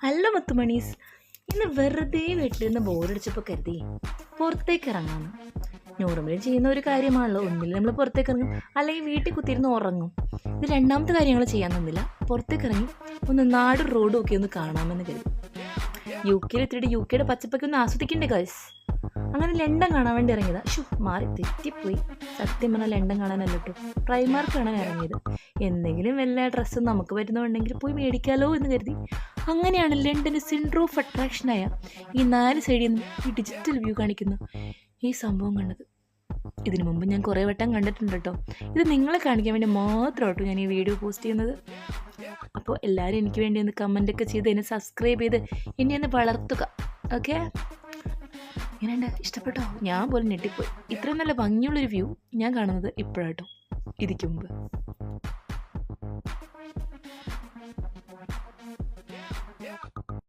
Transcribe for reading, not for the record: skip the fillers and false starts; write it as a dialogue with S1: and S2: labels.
S1: അല്ല മുത്തുമണീസ്, ഇന്ന് വെറുതെ വീട്ടിൽ നിന്ന് ബോറടിച്ചപ്പോൾ കരുതി പുറത്തേക്ക് ഇറങ്ങാമെന്ന്. നോർമലി ചെയ്യുന്ന ഒരു കാര്യമാണല്ലോ. ഒന്നിൽ നമ്മൾ പുറത്തേക്ക് ഇറങ്ങും, അല്ലെങ്കിൽ വീട്ടിൽ കുത്തിയിരുന്ന് ഉറങ്ങും. ഇത് രണ്ടാമത്തെ കാര്യങ്ങൾ ചെയ്യാൻ തന്നില്ല. പുറത്തേക്ക് ഇറങ്ങി ഒന്ന് നാട് റോഡും ഒക്കെ ഒന്ന് കാണാമെന്ന് കരുതി. UK എത്തിയിട്ട് UK പച്ചപ്പൊക്കെ ഒന്ന് ആസ്വദിക്കണ്ടേ ഗൈസ്. അങ്ങനെ ലണ്ടൻ കാണാൻ വേണ്ടി ഇറങ്ങിയതാ. മാറി തെറ്റിപ്പോയി. സത്യം പറഞ്ഞാൽ ലണ്ടൻ കാണാനല്ല കേട്ടോ, പ്രൈമാർക്ക് കാണാൻ ഇറങ്ങിയത്. എന്തെങ്കിലും വല്ല ഡ്രസ്സും നമുക്ക് പറ്റുന്നുണ്ടെങ്കിൽ പോയി മേടിക്കാലോ എന്ന് കരുതി. അങ്ങനെയാണ് ലണ്ടന് സെൻറ്റർ ഓഫ് അട്രാക്ഷനായ ഈ 4 സൈഡിൽ നിന്നും ഈ ഡിജിറ്റൽ വ്യൂ കാണിക്കുന്ന ഈ സംഭവം കണ്ടത്. ഇതിനു മുമ്പ് ഞാൻ കുറേ വട്ടം കണ്ടിട്ടുണ്ട് കേട്ടോ. ഇത് നിങ്ങളെ കാണിക്കാൻ വേണ്ടി മാത്രമാട്ടോ ഞാൻ ഈ വീഡിയോ പോസ്റ്റ് ചെയ്യുന്നത്. അപ്പോൾ എല്ലാവരും എനിക്ക് വേണ്ടി ഒന്ന് കമൻ്റൊക്കെ ചെയ്ത് എന്നെ സബ്സ്ക്രൈബ് ചെയ്ത് എന്നെ ഒന്ന് വളർത്തുക. ഓക്കെ, ഇങ്ങനെയുണ്ട്, ഇഷ്ടപ്പെട്ടോ? ഞാൻ പോലും ഞെട്ടിപ്പോയി. ഇത്രയും നല്ല ഭംഗിയുള്ളൊരു വ്യൂ ഞാൻ കാണുന്നത് ഇപ്പോഴാട്ടോ, ഇതിക്ക് മുമ്പ്.